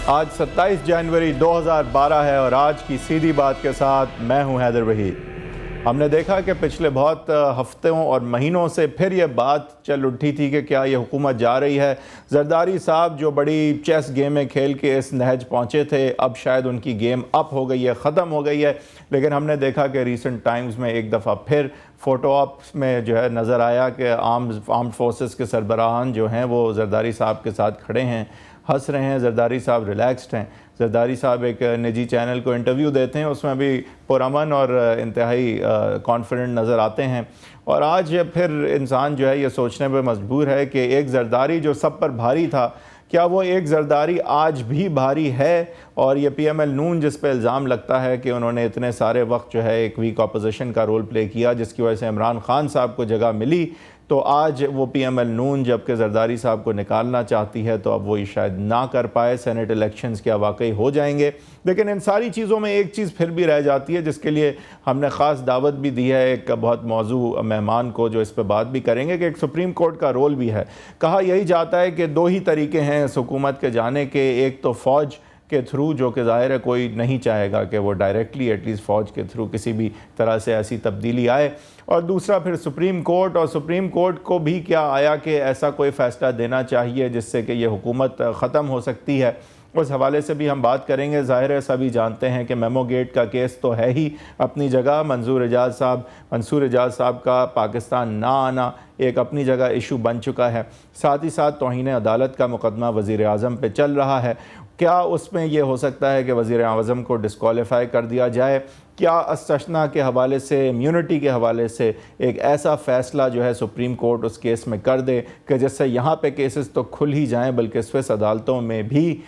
آج 27 جنوری 2012 ہے اور آج کی سیدھی بات کے ساتھ میں ہوں حیدر وحید۔ ہم نے دیکھا کہ پچھلے بہت ہفتوں اور مہینوں سے پھر یہ بات چل اٹھی تھی کہ کیا یہ حکومت جا رہی ہے۔ زرداری صاحب جو بڑی چیس گیمیں کھیل کے اس نہج پہنچے تھے، اب شاید ان کی گیم اپ ہو گئی ہے، ختم ہو گئی ہے، لیکن ہم نے دیکھا کہ ریسنٹ ٹائمز میں ایک دفعہ پھر فوٹو آپس میں جو ہے نظر آیا کہ آرمڈ فورسز کے سربراہان جو ہیں وہ زرداری صاحب کے ساتھ کھڑے ہیں، ہنس رہے ہیں، زرداری صاحب ریلیکسڈ ہیں۔ زرداری صاحب ایک نجی چینل کو انٹرویو دیتے ہیں، اس میں بھی پرامن اور انتہائی کانفیڈنٹ نظر آتے ہیں، اور آج پھر انسان جو ہے یہ سوچنے پہ مجبور ہے کہ ایک زرداری جو سب پر بھاری تھا، کیا وہ ایک زرداری آج بھی بھاری ہے؟ اور یہ پی ایم ایل نون جس پہ الزام لگتا ہے کہ انہوں نے اتنے سارے وقت جو ہے ایک ویک اپوزیشن کا رول پلے کیا جس کی وجہ سے عمران خان صاحب کو جگہ ملی، تو آج وہ پی ایم ایل نون جبکہ زرداری صاحب کو نکالنا چاہتی ہے تو اب وہ یہ شاید نہ کر پائے۔ سینٹ الیکشنز کیا واقعی ہو جائیں گے؟ لیکن ان ساری چیزوں میں ایک چیز پھر بھی رہ جاتی ہے جس کے لیے ہم نے خاص دعوت بھی دی ہے ایک بہت موضوع مہمان کو جو اس پہ بات بھی کریں گے، کہ ایک سپریم کورٹ کا رول بھی ہے۔ کہا یہی جاتا ہے کہ دو ہی طریقے ہیں اس حکومت کے جانے کے، ایک تو فوج کے تھرو، جو کہ ظاہر ہے کوئی نہیں چاہے گا کہ وہ ڈائریکٹلی ایٹ لیسٹ فوج کے تھرو کسی بھی طرح سے ایسی تبدیلی آئے، اور دوسرا پھر سپریم کورٹ، اور سپریم کورٹ کو بھی کیا آیا کہ ایسا کوئی فیصلہ دینا چاہیے جس سے کہ یہ حکومت ختم ہو سکتی ہے۔ اس حوالے سے بھی ہم بات کریں گے۔ ظاہر ہے سبھی جانتے ہیں کہ میمو گیٹ کا کیس تو ہے ہی اپنی جگہ، منصور اعجاز صاحب کا پاکستان نہ آنا ایک اپنی جگہ ایشو بن چکا ہے، ساتھ ہی ساتھ توہین عدالت کا مقدمہ وزیر اعظم پہ چل رہا ہے۔ کیا اس میں یہ ہو سکتا ہے کہ وزیر اعظم کو ڈسکوالیفائی کر دیا جائے؟ کیا استثنا کے حوالے سے، امیونٹی کے حوالے سے ایک ایسا فیصلہ جو ہے سپریم کورٹ اس کیس میں کر دے کہ جس سے یہاں پہ کیسز تو کھل ہی جائیں بلکہ سوئس عدالتوں میں بھی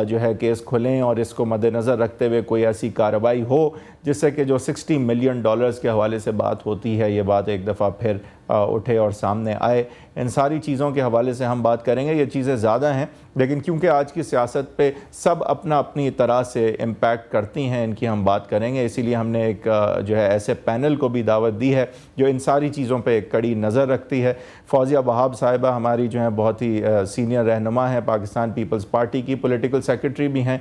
جو ہے کیس کھلیں، اور اس کو مد نظر رکھتے ہوئے کوئی ایسی کارروائی ہو جس سے کہ جو $60 ملین کے حوالے سے بات ہوتی ہے، یہ بات ایک دفعہ پھر اٹھے اور سامنے آئے۔ ان ساری چیزوں کے حوالے سے ہم بات کریں گے۔ یہ چیزیں زیادہ ہیں لیکن کیونکہ آج کی سیاست پہ سب اپنی طرح سے امپیکٹ کرتی ہیں، ان کی ہم بات کریں گے، اسی لیے ہم نے ایک جو ہے ایسے پینل کو بھی دعوت دی ہے جو ان ساری چیزوں پہ ایک کڑی نظر رکھتی ہے۔ فوزیہ وہاب صاحبہ ہماری جو ہیں بہت ہی سینئر رہنما ہیں پاکستان پیپلز پارٹی کی، پولیٹیکل سیکرٹری بھی ہیں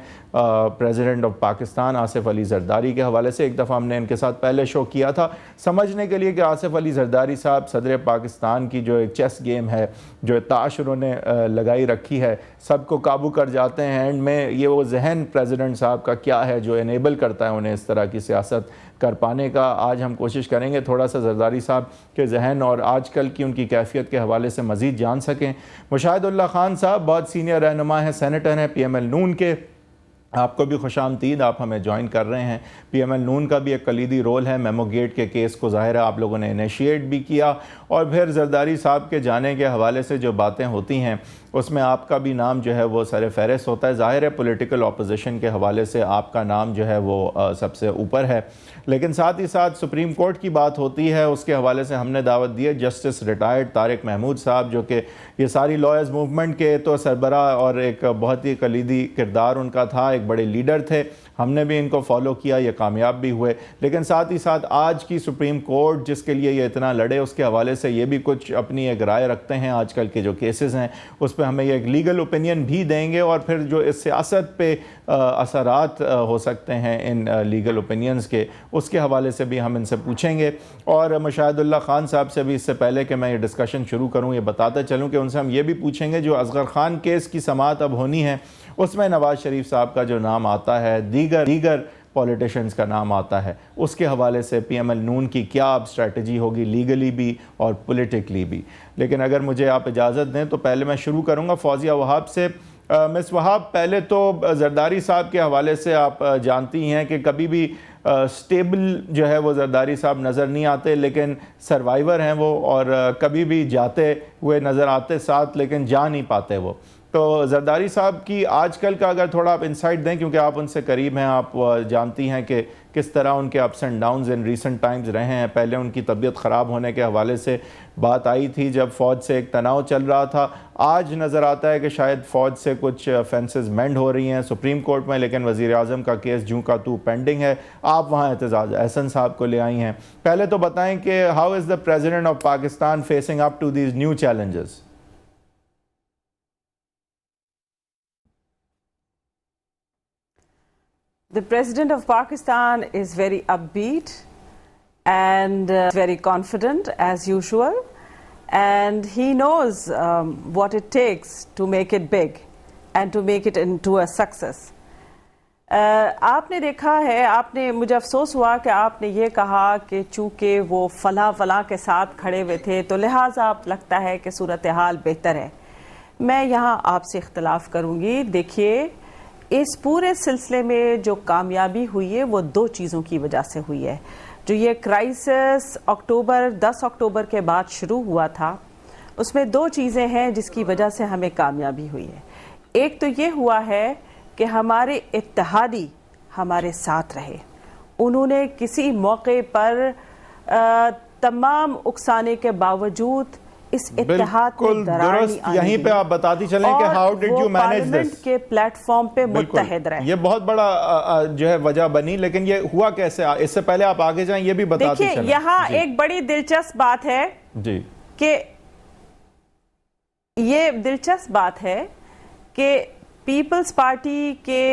پریزیڈنٹ آف پاکستان آصف علی زرداری کے حوالے سے ایک دفعہ ہم نے ان کے ساتھ پہلے شو کیا تھا، سمجھنے کے لیے کہ آصف علی زرداری صاحب صدر پاکستان کی جو ایک چیس گیم ہے، جو تاش انہوں نے لگائی رکھی ہے، سب کو قابو کر جاتے ہیں، اینڈ میں یہ وہ ذہن پریزیڈنٹ صاحب کا کیا ہے جو انیبل کرتا ہے انہیں اس طرح کی سیاست کر پانے کا۔ آج ہم کوشش کریں گے تھوڑا سا زرداری صاحب کے ذہن اور آج کل کی ان کی کیفیت کے حوالے سے مزید جان سکیں۔ مشاہد اللہ خان صاحب بہت سینئر رہنما ہیں، سینیٹر ہیں پی ایم ایل نون کے، آپ کو بھی خوش آمدید، آپ ہمیں جوائن کر رہے ہیں۔ پی ایم ایل نون کا بھی ایک کلیدی رول ہے، میمو گیٹ کے کیس کو ظاہر ہے آپ لوگوں نے انیشیٹ بھی کیا، اور پھر زرداری صاحب کے جانے کے حوالے سے جو باتیں ہوتی ہیں اس میں آپ کا بھی نام جو ہے وہ سر فہرست ہوتا ہے۔ ظاہر ہے پولیٹیکل اپوزیشن کے حوالے سے آپ کا نام جو ہے وہ سب سے اوپر ہے، لیکن ساتھ ہی ساتھ سپریم کورٹ کی بات ہوتی ہے، اس کے حوالے سے ہم نے دعوت دی ہے جسٹس ریٹائرڈ طارق محمود صاحب، جو کہ یہ ساری لائرز موومنٹ کے تو سربراہ اور ایک بہت ہی کلیدی کردار ان کا تھا، ایک بڑے لیڈر تھے، ہم نے بھی ان کو فالو کیا، یہ کامیاب بھی ہوئے، لیکن ساتھ ہی ساتھ آج کی سپریم کورٹ جس کے لیے یہ اتنا لڑے اس کے حوالے سے یہ بھی کچھ اپنی ایک رائے رکھتے ہیں۔ آج کل کے جو کیسز ہیں اس پہ ہمیں یہ ایک لیگل اوپینین بھی دیں گے، اور پھر جو اس سیاست پہ اثرات ہو سکتے ہیں ان لیگل اوپینینز کے، اس کے حوالے سے بھی ہم ان سے پوچھیں گے۔ اور مشاہد اللہ خان صاحب سے بھی اس سے پہلے کہ میں یہ ڈسکشن شروع کروں یہ بتاتا چلوں کہ ان سے ہم یہ بھی پوچھیں گے جو اصغر خان کیس کی سماعت اب ہونی ہے اس میں نواز شریف صاحب کا جو نام آتا ہے، دیگر پولیٹیشنز کا نام آتا ہے، اس کے حوالے سے پی ایم ایل نون کی کیا اب اسٹریٹجی ہوگی لیگلی بھی اور پولیٹیکلی بھی۔ لیکن اگر مجھے آپ اجازت دیں تو پہلے میں شروع کروں گا فوزیہ وہاب سے۔ مس وہاب، پہلے تو زرداری صاحب کے حوالے سے آپ جانتی ہیں کہ کبھی بھی سٹیبل جو ہے وہ زرداری صاحب نظر نہیں آتے، لیکن سروائیور ہیں وہ، اور کبھی بھی جاتے ہوئے نظر آتے ساتھ لیکن جا نہیں پاتے وہ۔ تو زرداری صاحب کی آج کل کا اگر تھوڑا آپ انسائٹ دیں، کیونکہ آپ ان سے قریب ہیں، آپ جانتی ہیں کہ کس طرح ان کے ups and Downs in recent Times رہے ہیں۔ پہلے ان کی طبیعت خراب ہونے کے حوالے سے بات آئی تھی جب فوج سے ایک تناؤ چل رہا تھا، آج نظر آتا ہے کہ شاید فوج سے کچھ فینسز مینڈ ہو رہی ہیں سپریم کورٹ میں، لیکن وزیر اعظم کا کیس جوں کا تو پینڈنگ ہے۔ آپ وہاں اعتزاز احسن صاحب کو لے آئی ہیں، پہلے تو بتائیں کہ how is the president of Pakistan facing up to these new challenges? The President of Pakistan is very upbeat and very confident as usual, and he knows what it takes to make it big and to make it into a success. آپ نے دیکھا ہے, آپ نے, مجھے افسوس ہوا کہ آپ نے یہ کہا کہ چونکہ وہ فلاں کے ساتھ کھڑے ہوئے تھے تو لہٰذا آپ لگتا ہے کہ صورتحال بہتر ہے. میں یہاں آپ سے اختلاف کروں گی. دیکھیے, اس پورے سلسلے میں جو کامیابی ہوئی ہے وہ 2 چیزوں کی وجہ سے ہوئی ہے. جو یہ کرائسس 10 اکتوبر کے بعد شروع ہوا تھا, اس میں 2 چیزیں ہیں جس کی وجہ سے ہمیں کامیابی ہوئی ہے. ایک تو یہ ہوا ہے کہ ہمارے اتحادی ہمارے ساتھ رہے. انہوں نے کسی موقع پر تمام اکسانے کے باوجود اس اتحاد میں درار نہیں آنے دی. یہیں پہ آپ بتاتی چلیں کہ how did you manage this. Parliament کے پلیٹ فارم پہ متحد رہے. یہ بہت بڑا جو ہے وجہ بنی, لیکن یہ ہوا کیسے؟ اس سے پہلے آپ آگے جائیں, یہ بھی بتاتی چلیں. دیکھیں, یہاں ایک بڑی دلچسپ بات ہے جی, کہ یہ دلچسپ بات ہے کہ پیپلز پارٹی کے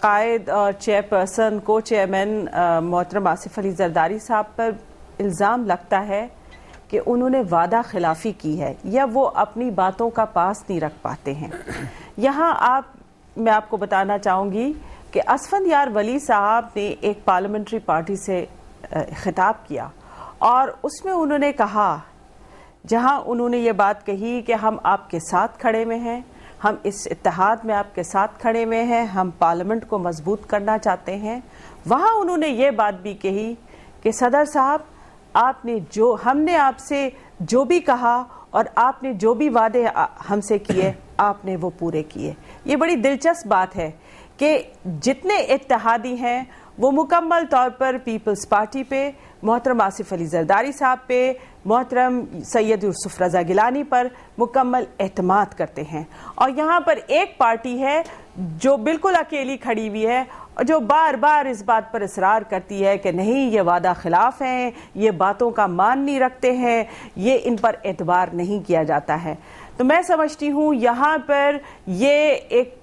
قائد اور چیئرپرسن کو چیئرمین محترم آصف علی زرداری صاحب پر الزام لگتا ہے کہ انہوں نے وعدہ خلافی کی ہے یا وہ اپنی باتوں کا پاس نہیں رکھ پاتے ہیں. یہاں میں آپ کو بتانا چاہوں گی کہ اسفندیار ولی صاحب نے ایک پارلیمنٹری پارٹی سے خطاب کیا اور اس میں انہوں نے کہا, جہاں انہوں نے یہ بات کہی کہ ہم آپ کے ساتھ کھڑے ہوئے ہیں, ہم اس اتحاد میں آپ کے ساتھ کھڑے ہوئے ہیں, ہم پارلیمنٹ کو مضبوط کرنا چاہتے ہیں, وہاں انہوں نے یہ بات بھی کہی کہ صدر صاحب, آپ نے ہم نے آپ سے جو بھی کہا اور آپ نے جو بھی وعدے ہم سے کیے آپ نے وہ پورے کیے. یہ بڑی دلچسپ بات ہے کہ جتنے اتحادی ہیں وہ مکمل طور پر پیپلز پارٹی پہ, محترم آصف علی زرداری صاحب پہ, محترم سید یوسف رضا گیلانی پر مکمل اعتماد کرتے ہیں. اور یہاں پر ایک پارٹی ہے جو بالکل اکیلی کھڑی ہوئی ہے اور جو بار بار اس بات پر اصرار کرتی ہے کہ نہیں, یہ وعدہ خلاف ہیں, یہ باتوں کا مان نہیں رکھتے ہیں, یہ ان پر اعتبار نہیں کیا جاتا ہے. تو میں سمجھتی ہوں یہاں پر یہ ایک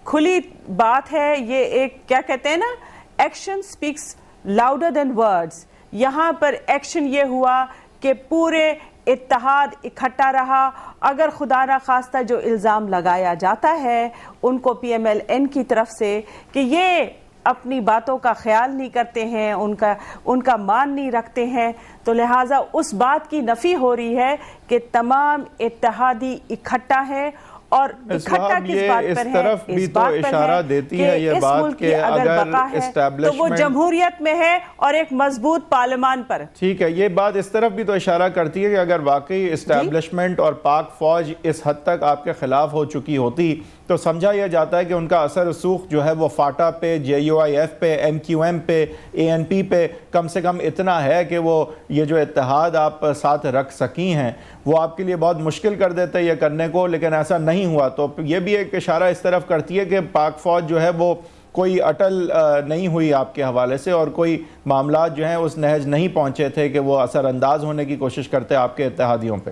کھلی بات ہے, یہ ایک کیا کہتے ہیں نا, action specs louder than words. یہاں پر ایکشن یہ ہوا کہ پورے اتحاد اکٹھا رہا. اگر خدا نہ خواستہ جو الزام لگایا جاتا ہے ان کو پی ایم ایل این کی طرف سے کہ یہ اپنی باتوں کا خیال نہیں کرتے ہیں, ان کا مان نہیں رکھتے ہیں, تو لہٰذا اس بات کی نفی ہو رہی ہے کہ تمام اتحادی اکٹھا ہے. اور اکٹھا کس بات پر ہے؟ اس بات پر ہے کہ اس ملک کی اگر بقا ہے تو وہ جمہوریت میں ہے اور ایک مضبوط پارلیمان پر. ٹھیک ہے, یہ بات اس طرف بھی تو اشارہ کرتی ہے کہ اگر واقعی اسٹیبلشمنٹ اور پاک فوج اس حد تک آپ کے خلاف ہو چکی ہوتی تو سمجھا یہ جاتا ہے کہ ان کا اثر رسوخ جو ہے وہ فاٹا پہ, جے یو آئی ایف پہ, ایم کیو ایم پہ, اے این پی پہ کم سے کم اتنا ہے کہ وہ یہ جو اتحاد آپ ساتھ رکھ سکی ہیں وہ آپ کے لیے بہت مشکل کر دیتے یہ کرنے کو, لیکن ایسا نہیں ہوا. تو یہ بھی ایک اشارہ اس طرف کرتی ہے کہ پاک فوج جو ہے وہ کوئی اٹل نہیں ہوئی آپ کے حوالے سے, اور کوئی معاملات جو ہیں اس نہج نہیں پہنچے تھے کہ وہ اثر انداز ہونے کی کوشش کرتے آپ کے اتحادیوں پہ.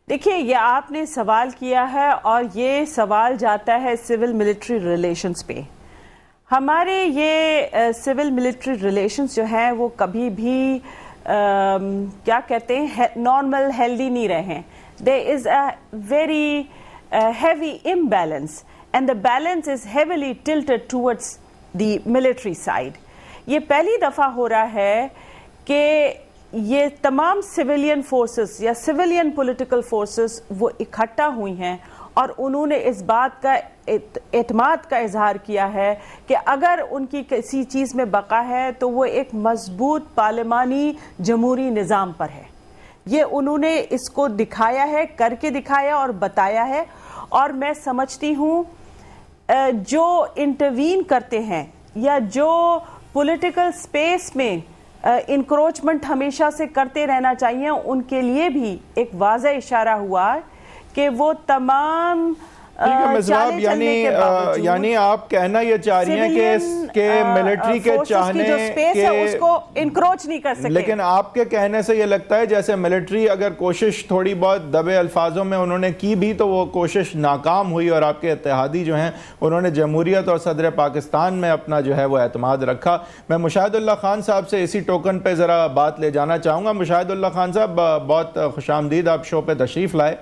دیکھیے, یہ آپ نے سوال کیا ہے اور یہ سوال جاتا ہے سول ملٹری ریلیشنز پہ. ہمارے یہ سول ملٹری ریلیشنز جو ہیں وہ کبھی بھی کیا کہتے ہیں نارمل ہیلدی نہیں رہے. there is a very heavy imbalance and the balance is heavily tilted towards the military side. یہ پہلی دفعہ ہو رہا ہے کہ یہ تمام سویلین فورسز یا سویلین پولیٹیکل فورسز وہ اکٹھا ہوئی ہیں اور انہوں نے اس بات کا اعتماد کا اظہار کیا ہے کہ اگر ان کی کسی چیز میں بقا ہے تو وہ ایک مضبوط پارلیمانی جمہوری نظام پر ہے. یہ انہوں نے اس کو دکھایا ہے, کر کے دکھایا اور بتایا ہے. اور میں سمجھتی ہوں جو انٹروین کرتے ہیں یا جو پولیٹیکل سپیس میں انکروچمنٹ ہمیشہ سے کرتے رہنا چاہیے, ان کے لیے بھی ایک واضح اشارہ ہوا کہ وہ تمام یعنی آپ کہنا یہ چاہ رہی ہیں کہ ملٹری کے چاہنے کے اس کو انکروچ نہیں کر سکتے، لیکن آپ کے کہنے سے یہ لگتا ہے جیسے ملٹری اگر کوشش تھوڑی بہت دبے الفاظوں میں انہوں نے کی بھی تو وہ کوشش ناکام ہوئی، اور آپ کے اتحادی جو ہیں انہوں نے جمہوریت اور صدر پاکستان میں اپنا جو ہے وہ اعتماد رکھا۔ میں مشاہد اللہ خان صاحب سے اسی ٹوکن پہ ذرا بات لے جانا چاہوں گا۔ مشاہد اللہ خان صاحب بہت خوش آمدید، آپ شو پہ تشریف لائے۔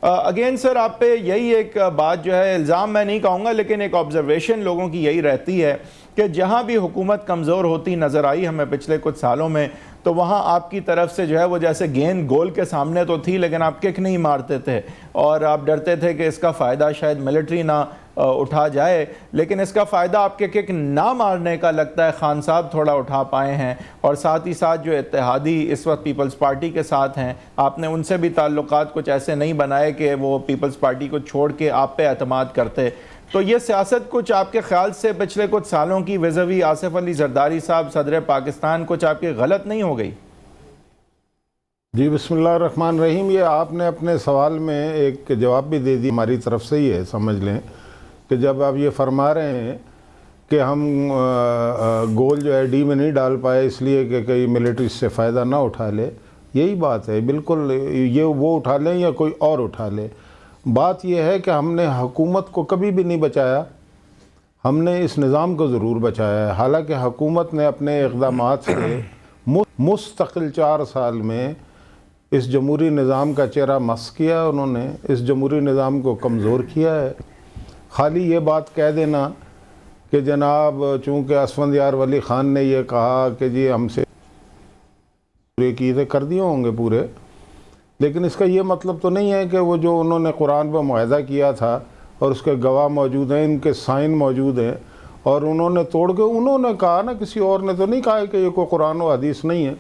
اگین سر آپ پہ یہی ایک بات جو ہے، الزام میں نہیں کہوں گا لیکن ایک آبزرویشن لوگوں کی یہی رہتی ہے کہ جہاں بھی حکومت کمزور ہوتی نظر آئی ہمیں پچھلے کچھ سالوں میں، تو وہاں آپ کی طرف سے جو ہے وہ جیسے گیند گول کے سامنے تو تھی لیکن آپ کک نہیں مارتے تھے، اور آپ ڈرتے تھے کہ اس کا فائدہ شاید ملٹری نہ اٹھا جائے، لیکن اس کا فائدہ آپ کے کک نہ مارنے کا لگتا ہے خان صاحب تھوڑا اٹھا پائے ہیں، اور ساتھ ہی ساتھ جو اتحادی اس وقت پیپلز پارٹی کے ساتھ ہیں آپ نے ان سے بھی تعلقات کچھ ایسے نہیں بنائے کہ وہ پیپلز پارٹی کو چھوڑ کے آپ پہ اعتماد کرتے۔ تو یہ سیاست کچھ آپ کے خیال سے پچھلے کچھ سالوں کی وزوی آصف علی زرداری صاحب صدر پاکستان کچھ آپ کے غلط نہیں ہو گئی؟ جی بسم اللہ الرحمن الرحیم، یہ آپ نے اپنے سوال میں ایک جواب بھی دے دی، ہماری طرف سے ہی ہے، سمجھ لیں کہ جب آپ یہ فرما رہے ہیں کہ ہم گول جو ہے ڈی میں نہیں ڈال پائے اس لیے کہ کئی ملٹری سے فائدہ نہ اٹھا لے، یہی بات ہے بالکل، یہ وہ اٹھا لیں یا کوئی اور اٹھا لے۔ بات یہ ہے کہ ہم نے حکومت کو کبھی بھی نہیں بچایا، ہم نے اس نظام کو ضرور بچایا ہے، حالانکہ حکومت نے اپنے اقدامات سے مستقل 4 سال میں اس جمہوری نظام کا چہرہ مسخ کیا، انہوں نے اس جمہوری نظام کو کمزور کیا ہے۔ خالی یہ بات کہہ دینا کہ جناب چونکہ اسفندیار ولی خان نے یہ کہا کہ جی ہم سے پورے کیے کر دیے ہوں گے پورے، لیکن اس کا یہ مطلب تو نہیں ہے کہ وہ جو انہوں نے قرآن پہ معاہدہ کیا تھا اور اس کے گواہ موجود ہیں، ان کے سائن موجود ہیں، اور انہوں نے توڑ کے انہوں نے کہا نا، کسی اور نے تو نہیں کہا کہ یہ کوئی قرآن و حدیث نہیں ہے۔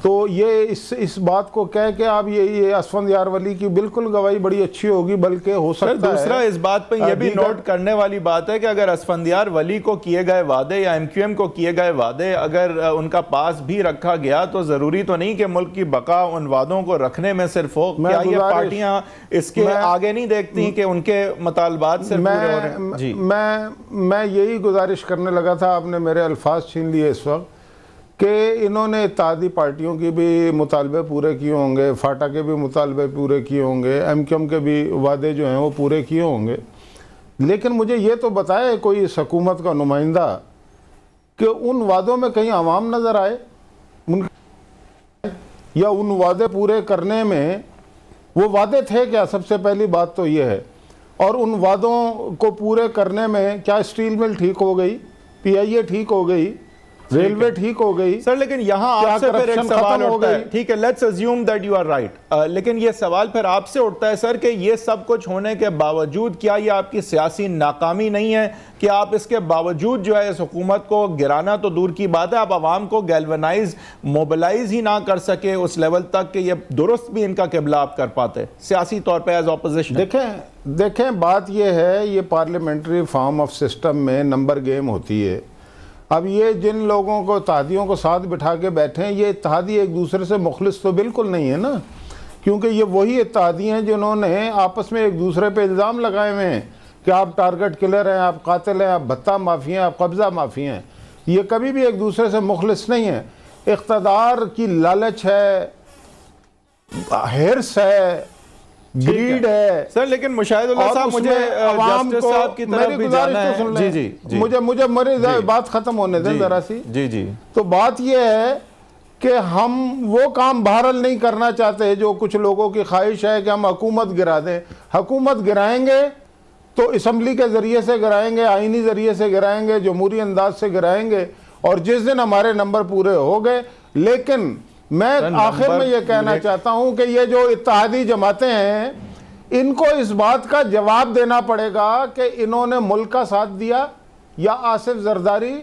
تو یہ اس بات کو کہہ کے آپ یہ اسفندیار ولی کی بالکل گواہی بڑی اچھی ہوگی، بلکہ ہو سکتا ہے دوسرا اس بات پہ یہ بھی نوٹ کرنے والی بات ہے کہ اگر اسفندیار ولی کو کیے گئے وعدے یا ایم کیو ایم کو کیے گئے وعدے اگر ان کا پاس بھی رکھا گیا تو ضروری تو نہیں کہ ملک کی بقا ان وعدوں کو رکھنے میں صرف ہو، کیا یہ پارٹیاں اس کے آگے نہیں دیکھتی کہ ان کے مطالبات صرف پورے ہو رہے ہیں؟ جی میں یہی گزارش کرنے لگا تھا، آپ نے میرے الفاظ چھین لیے اس وقت، کہ انہوں نے اتحادی پارٹیوں کی بھی مطالبے پورے کیے ہوں گے، فاٹا کے بھی مطالبے پورے کیے ہوں گے، ایم کیو ایم کے بھی وعدے جو ہیں وہ پورے کیے ہوں گے، لیکن مجھے یہ تو بتائے کوئی اس حکومت کا نمائندہ کہ ان وعدوں میں کہیں عوام نظر آئے یا ان وعدے پورے کرنے میں وہ وعدے تھے کیا؟ سب سے پہلی بات تو یہ ہے، اور ان وعدوں کو پورے کرنے میں کیا اسٹیل مل ٹھیک ہو گئی، پی آئی اے ٹھیک ہو گئی، ریلوے ٹھیک ہو گئی؟ سر لیکن یہاں آپ سے پھر ایک سوال اٹھتا ہے، ٹھیک ہے let's assume that you are right، لیکن یہ سوال پھر آپ سے اٹھتا ہے سر کہ یہ سب کچھ ہونے کے باوجود کیا یہ آپ کی سیاسی ناکامی نہیں ہے کہ آپ اس کے باوجود جو ہے اس حکومت کو گرانا تو دور کی بات ہے، آپ عوام کو گیلونائز موبلائز ہی نہ کر سکے اس لیول تک کہ یہ درست بھی ان کا قبلہ آپ کر پاتے سیاسی طور پہ ایز اپوزیشن؟ دیکھیں بات یہ ہے، یہ پارلیمنٹری فارم آف سسٹم میں نمبر گیم ہوتی ہے۔ اب یہ جن لوگوں کو اتحادیوں کو ساتھ بٹھا کے بیٹھے ہیں، یہ اتحادی ایک دوسرے سے مخلص تو بالکل نہیں ہے نا، کیونکہ یہ وہی اتحادی ہیں جنہوں نے آپس میں ایک دوسرے پہ الزام لگائے ہوئے ہیں کہ آپ ٹارگٹ کلر ہیں، آپ قاتل ہیں، آپ بھتہ مافی ہیں، آپ قبضہ مافی ہیں۔ یہ کبھی بھی ایک دوسرے سے مخلص نہیں ہیں، اقتدار کی لالچ ہے، حرص ہے، گریڈ ہے۔ سر لیکن مشاہد اللہ صاحب مجھے جسٹس صاحب کی طرف بھی جانا ہے، جی مجھے میری بات ختم ہونے دیں ذرا سی۔ جی تو بات یہ ہے کہ ہم وہ کام بہرحال نہیں کرنا چاہتے جو کچھ لوگوں کی خواہش ہے کہ ہم حکومت گرا دیں۔ حکومت گرائیں گے تو اسمبلی کے ذریعے سے گرائیں گے، آئینی ذریعے سے گرائیں گے، جمہوری انداز سے گرائیں گے، اور جس دن ہمارے نمبر پورے ہو گئے۔ لیکن میں آخر میں یہ کہنا چاہتا ہوں کہ یہ جو اتحادی جماعتیں ہیں ان کو اس بات کا جواب دینا پڑے گا کہ انہوں نے ملک کا ساتھ دیا یا آصف زرداری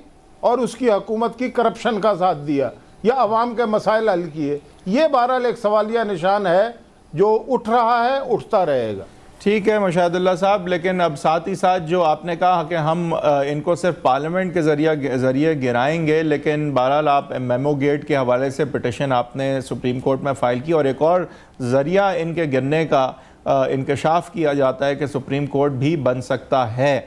اور اس کی حکومت کی کرپشن کا ساتھ دیا یا عوام کے مسائل حل کیے۔ یہ بہرحال ایک سوالیہ نشان ہے جو اٹھ رہا ہے، اٹھتا رہے گا۔ ٹھیک ہے مشاہد اللہ صاحب، لیکن اب ساتھ ہی ساتھ جو آپ نے کہا کہ ہم ان کو صرف پارلیمنٹ کے ذریعے گرائیں گے، لیکن بہرحال آپ میمو گیٹ کے حوالے سے پٹیشن آپ نے سپریم کورٹ میں فائل کی، اور ایک اور ذریعہ ان کے گرنے کا انکشاف کیا جاتا ہے کہ سپریم کورٹ بھی بن سکتا ہے.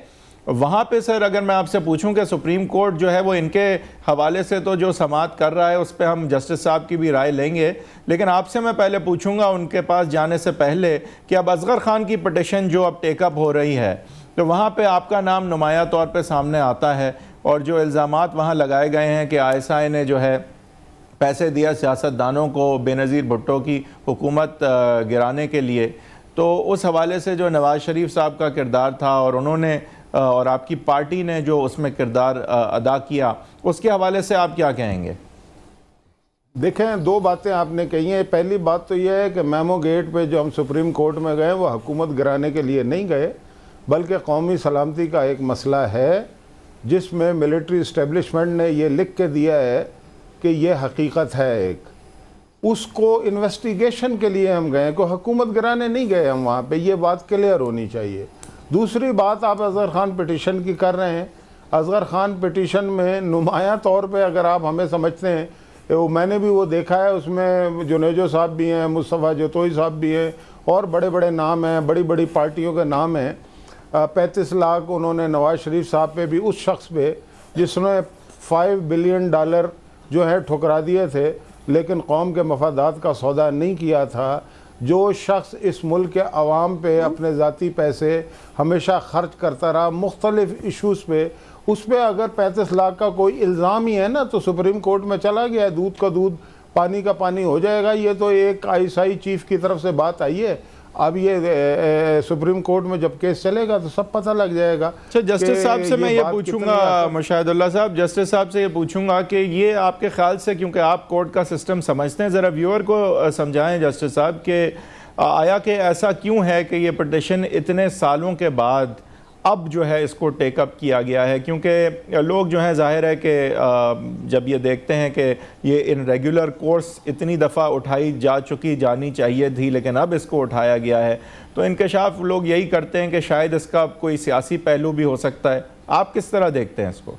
وہاں پہ سر اگر میں آپ سے پوچھوں کہ سپریم کورٹ جو ہے وہ ان کے حوالے سے تو جو سماعت کر رہا ہے اس پہ ہم جسٹس صاحب کی بھی رائے لیں گے، لیکن آپ سے میں پہلے پوچھوں گا ان کے پاس جانے سے پہلے کہ اب اصغر خان کی پٹیشن جو اب ٹیک اپ ہو رہی ہے تو وہاں پہ آپ کا نام نمایاں طور پہ سامنے آتا ہے، اور جو الزامات وہاں لگائے گئے ہیں کہ ISI نے جو ہے پیسے دیا سیاستدانوں کو بے نظیر بھٹو کی حکومت گرانے کے لیے، تو اس حوالے سے جو نواز شریف صاحب کا کردار تھا اور انہوں نے اور آپ کی پارٹی نے جو اس میں کردار ادا کیا، اس کے حوالے سے آپ کیا کہیں گے؟ دیکھیں، دو باتیں آپ نے کہی ہیں. پہلی بات تو یہ ہے کہ میمو گیٹ پہ جو ہم سپریم کورٹ میں گئے وہ حکومت گرانے کے لیے نہیں گئے، بلکہ قومی سلامتی کا ایک مسئلہ ہے جس میں ملٹری اسٹیبلشمنٹ نے یہ لکھ کے دیا ہے کہ یہ حقیقت ہے ایک، اس کو انویسٹیگیشن کے لیے ہم گئے، کوئی حکومت گرانے نہیں گئے ہم وہاں پہ. یہ بات کلیئر ہونی چاہیے. دوسری بات آپ اصغر خان پٹیشن کی کر رہے ہیں. اصغر خان پٹیشن میں نمایاں طور پہ اگر آپ ہمیں سمجھتے ہیں، میں نے بھی وہ دیکھا ہے، اس میں جنیجو صاحب بھی ہیں، مصطفیٰ جتوئی صاحب بھی ہیں، اور بڑے بڑے نام ہیں، بڑی بڑی پارٹیوں کے نام ہیں. 35 لاکھ انہوں نے نواز شریف صاحب پہ بھی، اس شخص پہ جس نے $5 بلین جو ہے ٹھکرا دیے تھے لیکن قوم کے مفادات کا سودا نہیں کیا تھا. جو شخص اس ملک کے عوام پہ اپنے ذاتی پیسے ہمیشہ خرچ کرتا رہا مختلف ایشوز پہ، اس پہ اگر 35 لاکھ کا کوئی الزام ہی ہے نا تو سپریم کورٹ میں چلا گیا، دودھ کا دودھ پانی کا پانی ہو جائے گا. یہ تو ایک ISI چیف کی طرف سے بات آئی ہے. اب یہ سپریم کورٹ میں جب کیس چلے گا تو سب پتہ لگ جائے گا. اچھا، جسٹس صاحب سے میں یہ پوچھوں گا، مشاہد اللہ صاحب، جسٹس صاحب سے یہ پوچھوں گا کہ یہ آپ کے خیال سے، کیونکہ آپ کورٹ کا سسٹم سمجھتے ہیں، ذرا ویور کو سمجھائیں جسٹس صاحب کہ آیا کہ ایسا کیوں ہے کہ یہ پٹیشن اتنے سالوں کے بعد اب جو ہے اس کو ٹیک اپ کیا گیا ہے؟ کیونکہ لوگ جو ہیں ظاہر ہے کہ جب یہ دیکھتے ہیں کہ یہ ان ریگولر کورس اتنی دفعہ اٹھائی جا چکی جانی چاہیے تھی لیکن اب اس کو اٹھایا گیا ہے، تو انکشاف لوگ یہی کرتے ہیں کہ شاید اس کا کوئی سیاسی پہلو بھی ہو سکتا ہے. آپ کس طرح دیکھتے ہیں اس کو؟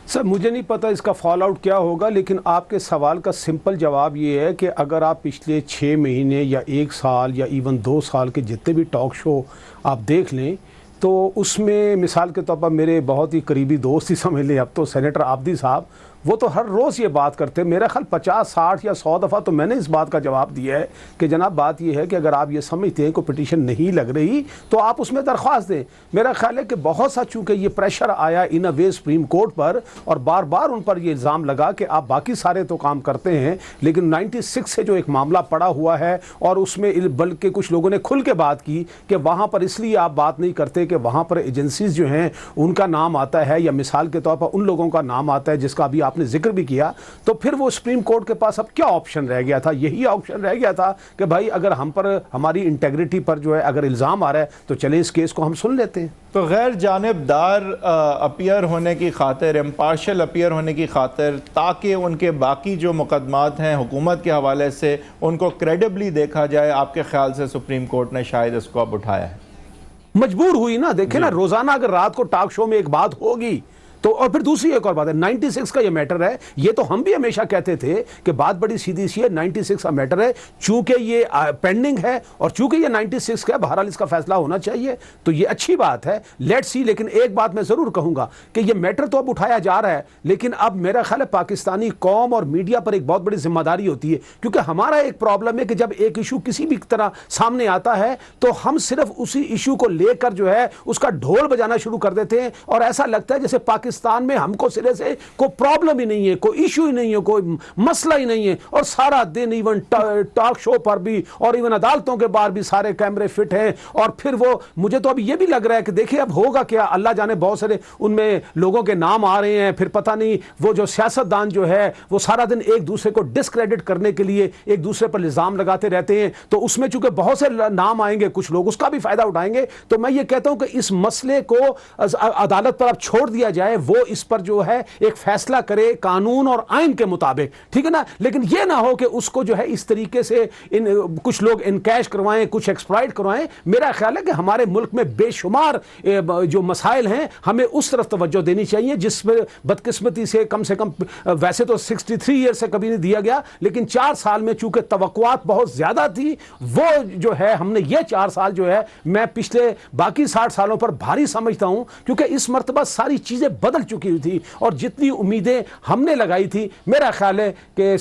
سر مجھے نہیں پتا اس کا فال آؤٹ کیا ہوگا، لیکن آپ کے سوال کا سمپل جواب یہ ہے کہ اگر آپ پچھلے 6 مہینے یا 1 سال یا ایون 2 سال کے جتنے بھی ٹاک شو آپ دیکھ لیں تو اس میں مثال کے طور پر میرے بہت ہی قریبی دوست ہی سمجھ لیں، اب تو سینیٹر عابدی صاحب، وہ تو ہر روز یہ بات کرتے ہیں. میرا خیال 50 60 یا 100 دفعہ تو میں نے اس بات کا جواب دیا ہے کہ جناب بات یہ ہے کہ اگر آپ یہ سمجھتے ہیں کہ پٹیشن نہیں لگ رہی تو آپ اس میں درخواست دیں. میرا خیال ہے کہ بہت سا چونکہ یہ پریشر آیا ان اے وے سپریم کورٹ پر اور بار بار ان پر یہ الزام لگا کہ آپ باقی سارے تو کام کرتے ہیں لیکن 96 سے جو ایک معاملہ پڑا ہوا ہے، اور اس میں بلکہ کچھ لوگوں نے کھل کے بات کی کہ وہاں پر اس لیے آپ بات نہیں کرتے کہ وہاں پر ایجنسیز جو ہیں ان کا نام آتا ہے، یا مثال کے طور پر ان لوگوں کا نام آتا ہے جس کا ابھی آپ نے ذکر بھی کیا. تو پھر وہ سپریم کورٹ کے پاس اب کیا آپشن رہ گیا تھا؟ یہی آپشن رہ گیا تھا کہ بھائی اگر ہم پر ہماری انٹیگریٹی پر جو ہے اگر الزام آ رہا ہے تو چلیں اس کیس کو ہم سن لیتے ہیں. تو غیر جانبدار اپیئر ہونے کی خاطر، امپارشل اپیئر ہونے کی خاطر، تاکہ ان کے باقی جو مقدمات ہیں حکومت کے حوالے سے ان کو کریڈبلی دیکھا جائے، آپ کے خیال سے سپریم کورٹ نے شاید اس کو اب اٹھایا ہے؟ مجبور ہوئی نا. دیکھیں نا، روزانہ اگر رات کو ٹاک شو میں ایک بات ہوگی تو، اور پھر دوسری ایک اور بات ہے 96 کا یہ میٹر ہے. یہ تو ہم بھی ہمیشہ کہتے تھے کہ بات بڑی سیدھی سی ہے، 96 کا میٹر ہے، چونکہ یہ پینڈنگ ہے اور چونکہ یہ 96 کا ہے، بہرحال اس کا فیصلہ ہونا چاہیے. تو یہ اچھی بات ہے، لیٹ سی. لیکن ایک بات میں ضرور کہوں گا کہ یہ میٹر تو اب اٹھایا جا رہا ہے، لیکن اب میرا خیال ہے پاکستانی قوم اور میڈیا پر ایک بہت بڑی ذمہ داری ہوتی ہے. کیونکہ ہمارا ایک پرابلم ہے کہ جب ایک ایشو کسی بھی طرح سامنے آتا ہے تو ہم صرف اسی ایشو کو لے کر جو ہے اس کا ڈھول بجانا شروع کر دیتے ہیں، اور ایسا لگتا ہے جیسے پاکستان میں ہم کو سرے سے کوئی پرابلم ہی نہیں ہے، کوئی ایشو ہی نہیں ہے، کوئی مسئلہ ہی نہیں ہے. اور سارا دن ایون ٹاک شو پر بھی اور ایون عدالتوں کے باہر بھی سارے کیمرے فٹ ہیں. اور پھر وہ مجھے تو اب یہ بھی لگ رہا ہے کہ دیکھیں اب ہوگا کیا، اللہ جانے. بہت سارے ان میں لوگوں کے نام آ رہے ہیں، پھر پتہ نہیں وہ جو سیاستدان جو ہے وہ سارا دن ایک دوسرے کو ڈسکریڈٹ کرنے کے لیے ایک دوسرے پر الزام لگاتے رہتے ہیں. تو اس میں چونکہ بہت سے نام آئیں گے، کچھ لوگ اس کا بھی فائدہ اٹھائیں گے. تو میں یہ کہتا ہوں کہ اس مسئلے کو عدالت پر اب چھوڑ دیا جائے، وہ اس پر جو ہے ایک فیصلہ کرے قانون اور آئین کے مطابق، ٹھیک ہے نا، لیکن یہ نہ ہو کہ اس کو جو ہے اس طریقے سے کچھ لوگ انکیش کروائیں، کچھ ایکسپلائٹ کروائیں۔ میرا خیال ہے کہ ہمارے ملک میں بے شمار جو مسائل ہیں ہمیں اس طرف توجہ دینی چاہیے، جس میں بدقسمتی سے کم ویسے تو 63 ایئر سے کبھی نہیں دیا گیا، لیکن 4 سال میں چونکہ توقعات بہت زیادہ تھی، وہ جو ہے ہم نے یہ 4 سال جو ہے میں پچھلے باقی 60 سالوں پر بھاری سمجھتا ہوں، کیونکہ اس مرتبہ ساری چیزیں بدل چکی ہوئی تھی اور جتنی امیدیں ہم نے لگائی تھی، میرا خیال ہے کہ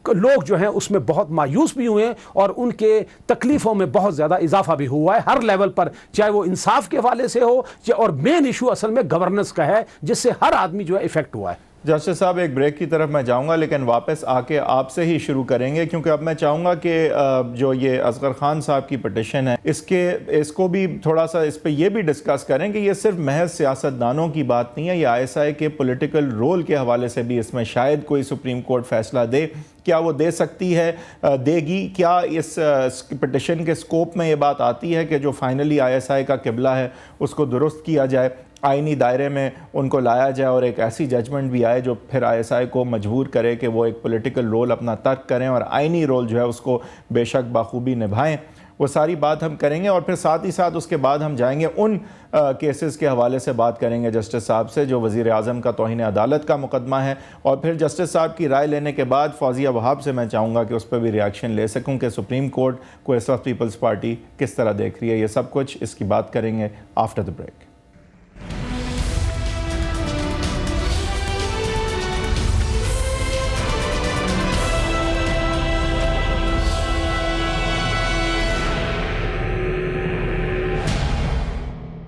لوگ جو ہیں اس میں بہت مایوس بھی ہوئے اور ان کے تکلیفوں میں بہت زیادہ اضافہ بھی ہوا ہے ہر لیول پر، چاہے وہ انصاف کے حوالے سے ہو، اور مین ایشو اصل میں گورننس کا ہے جس سے ہر آدمی جو ہے افیکٹ ہوا ہے۔ جسٹس صاحب ایک بریک کی طرف میں جاؤں گا، لیکن واپس آ کے آپ سے ہی شروع کریں گے، کیونکہ اب میں چاہوں گا کہ جو یہ اصغر خان صاحب کی پٹیشن ہے اس کو بھی تھوڑا سا اس پہ یہ بھی ڈسکس کریں کہ یہ صرف محض سیاستدانوں کی بات نہیں ہے، یہ ISI کے پولیٹیکل رول کے حوالے سے بھی اس میں شاید کوئی سپریم کورٹ فیصلہ دے۔ کیا وہ دے سکتی ہے، دے گی؟ کیا اس پٹیشن کے سکوپ میں یہ بات آتی ہے کہ جو فائنلی ISI کا قبلہ ہے اس کو درست کیا جائے، آئینی دائرے میں ان کو لایا جائے اور ایک ایسی ججمنٹ بھی آئے جو پھر ISI کو مجبور کرے کہ وہ ایک پولیٹیکل رول اپنا ترک کریں اور آئینی رول جو ہے اس کو بے شک بخوبی نبھائیں؟ وہ ساری بات ہم کریں گے، اور پھر ساتھ ہی ساتھ اس کے بعد ہم جائیں گے ان کیسز کے حوالے سے بات کریں گے جسٹس صاحب سے، جو وزیر اعظم کا توہین عدالت کا مقدمہ ہے، اور پھر جسٹس صاحب کی رائے لینے کے بعد فوزیہ وہاب سے میں چاہوں گا کہ اس پہ بھی ریاکشن لے سکوں کہ سپریم کورٹ کو اس وقت پیپلز پارٹی کس طرح دیکھ رہی ہے۔ یہ سب کچھ اس کی بات کریں گے آفٹر دی بریک۔